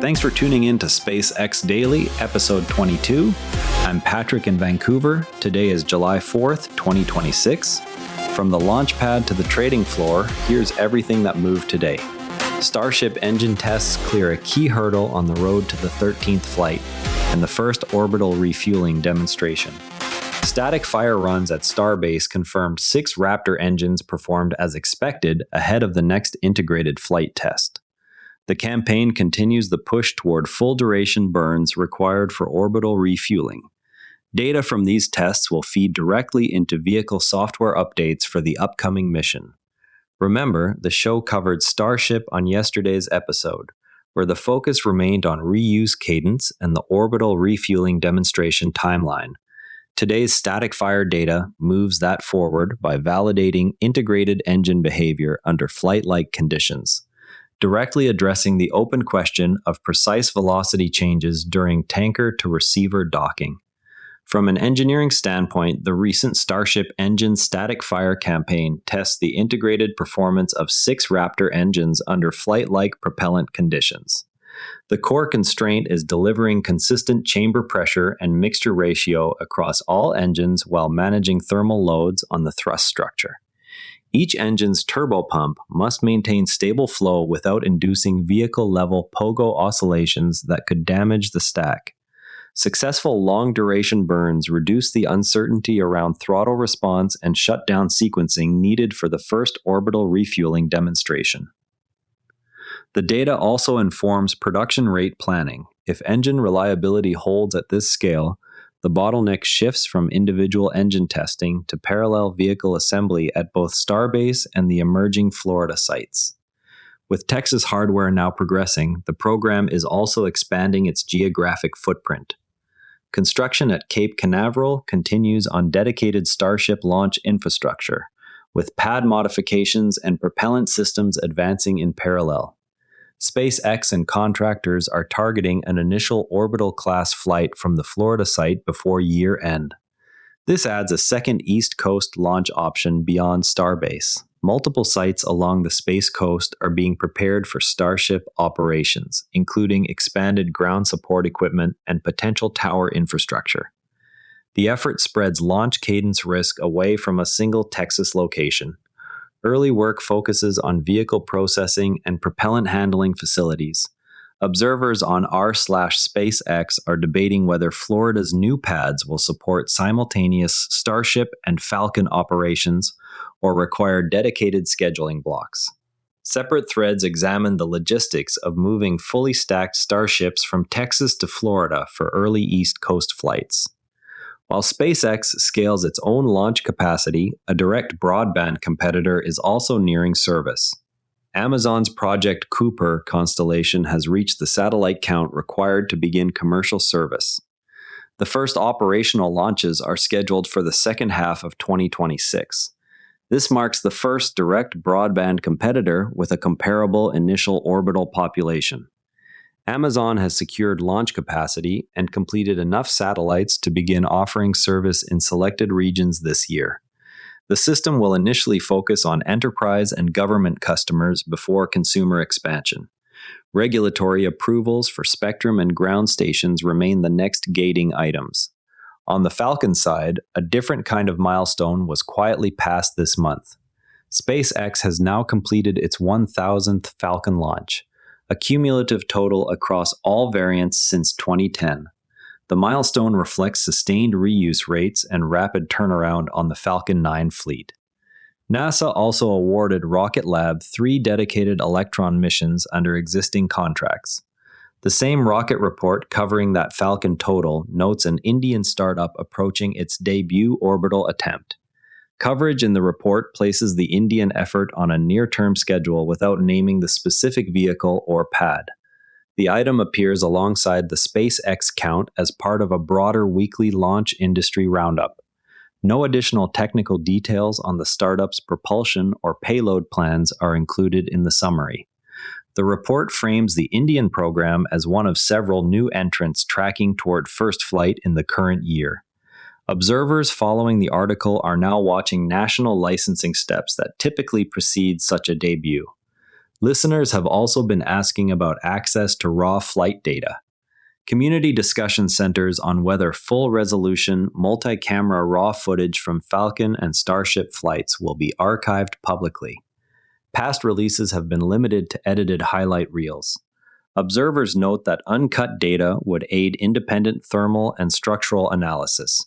Thanks for tuning in to SpaceX Daily, episode 22. I'm Patrick in Vancouver. Today is July 4th, 2026. From the launch pad to the trading floor, here's everything that moved today. Starship engine tests clear a key hurdle on the road to the 13th flight and the first orbital refueling demonstration. Static fire runs at Starbase confirmed 6 Raptor engines performed as expected ahead of the next integrated flight test. The campaign continues the push toward full-duration burns required for orbital refueling. Data from these tests will feed directly into vehicle software updates for the upcoming mission. Remember, the show covered Starship on yesterday's episode, where the focus remained on reuse cadence and the orbital refueling demonstration timeline. Today's static fire data moves that forward by validating integrated engine behavior under flight-like conditions, directly addressing the open question of precise velocity changes during tanker-to-receiver docking. From an engineering standpoint, the recent Starship engine static fire campaign tests the integrated performance of 6 Raptor engines under flight-like propellant conditions. The core constraint is delivering consistent chamber pressure and mixture ratio across all engines while managing thermal loads on the thrust structure. Each engine's turbopump must maintain stable flow without inducing vehicle-level pogo oscillations that could damage the stack. Successful long-duration burns reduce the uncertainty around throttle response and shutdown sequencing needed for the first orbital refueling demonstration. The data also informs production rate planning. If engine reliability holds at this scale, the bottleneck shifts from individual engine testing to parallel vehicle assembly at both Starbase and the emerging Florida sites. With Texas hardware now progressing, the program is also expanding its geographic footprint. Construction at Cape Canaveral continues on dedicated Starship launch infrastructure, with pad modifications and propellant systems advancing in parallel. SpaceX and contractors are targeting an initial orbital-class flight from the Florida site before year-end. This adds a second East Coast launch option beyond Starbase. Multiple sites along the Space Coast are being prepared for Starship operations, including expanded ground support equipment and potential tower infrastructure. The effort spreads launch cadence risk away from a single Texas location. Early work focuses on vehicle processing and propellant handling facilities. Observers on r/SpaceX are debating whether Florida's new pads will support simultaneous Starship and Falcon operations or require dedicated scheduling blocks. Separate threads examine the logistics of moving fully stacked Starships from Texas to Florida for early East Coast flights. While SpaceX scales its own launch capacity, a direct broadband competitor is also nearing service. Amazon's Project Kuiper constellation has reached the satellite count required to begin commercial service. The first operational launches are scheduled for the second half of 2026. This marks the first direct broadband competitor with a comparable initial orbital population. Amazon has secured launch capacity and completed enough satellites to begin offering service in selected regions this year. The system will initially focus on enterprise and government customers before consumer expansion. Regulatory approvals for spectrum and ground stations remain the next gating items. On the Falcon side, a different kind of milestone was quietly passed this month. SpaceX has now completed its 1,000th Falcon launch, a cumulative total across all variants since 2010. The milestone reflects sustained reuse rates and rapid turnaround on the Falcon 9 fleet. NASA also awarded Rocket Lab 3 dedicated Electron missions under existing contracts. The same rocket report covering that Falcon total notes an Indian startup approaching its debut orbital attempt. Coverage in the report places the Indian effort on a near-term schedule without naming the specific vehicle or pad. The item appears alongside the SpaceX count as part of a broader weekly launch industry roundup. No additional technical details on the startup's propulsion or payload plans are included in the summary. The report frames the Indian program as one of several new entrants tracking toward first flight in the current year. Observers following the article are now watching national licensing steps that typically precede such a debut. Listeners have also been asking about access to raw flight data. Community discussion centers on whether full-resolution, multi-camera raw footage from Falcon and Starship flights will be archived publicly. Past releases have been limited to edited highlight reels. Observers note that uncut data would aid independent thermal and structural analysis.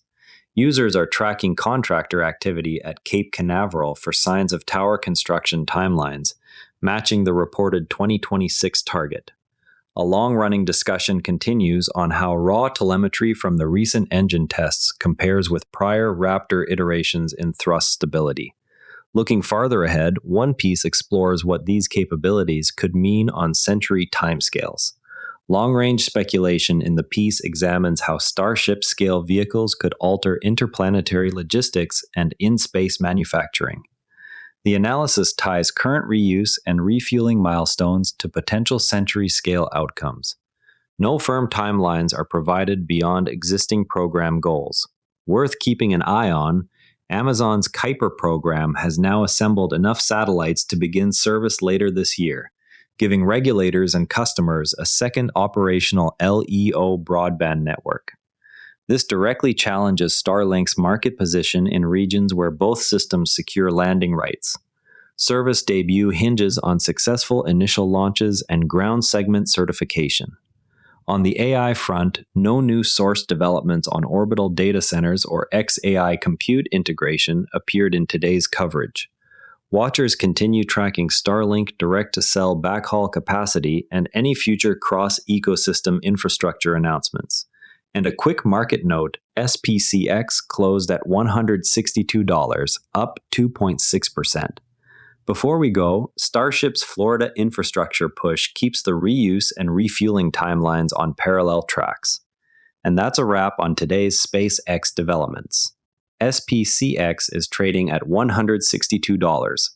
Users are tracking contractor activity at Cape Canaveral for signs of tower construction timelines, matching the reported 2026 target. A long-running discussion continues on how raw telemetry from the recent engine tests compares with prior Raptor iterations in thrust stability. Looking farther ahead, one piece explores what these capabilities could mean on century timescales. Long-range speculation in the piece examines how Starship-scale vehicles could alter interplanetary logistics and in-space manufacturing. The analysis ties current reuse and refueling milestones to potential century-scale outcomes. No firm timelines are provided beyond existing program goals. Worth keeping an eye on, Amazon's Kuiper program has now assembled enough satellites to begin service later this year, giving regulators and customers a second operational LEO broadband network. This directly challenges Starlink's market position in regions where both systems secure landing rights. Service debut hinges on successful initial launches and ground segment certification. On the AI front, no new source developments on orbital data centers or XAI compute integration appeared in today's coverage. Watchers continue tracking Starlink direct-to-cell backhaul capacity and any future cross-ecosystem infrastructure announcements. And a quick market note, SPCX closed at $162, up 2.6%. Before we go, Starship's Florida infrastructure push keeps the reuse and refueling timelines on parallel tracks. And that's a wrap on today's SpaceX developments. SPCX is trading at $162,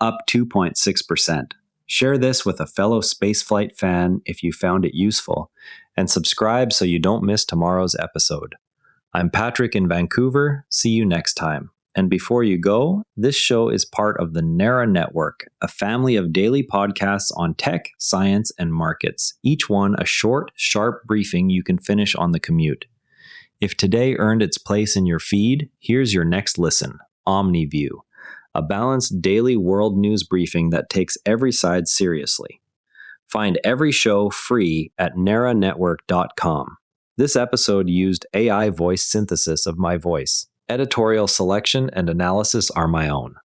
up 2.6%. Share this with a fellow spaceflight fan if you found it useful, and subscribe so you don't miss tomorrow's episode. I'm Patrick in Vancouver. See you next time. And before you go, this show is part of the NARA Network, a family of daily podcasts on tech, science, and markets, each one a short, sharp briefing you can finish on the commute. If today earned its place in your feed, here's your next listen, OmniView, a balanced daily world news briefing that takes every side seriously. Find every show free at naranetwork.com. This episode used AI voice synthesis of my voice. Editorial selection and analysis are my own.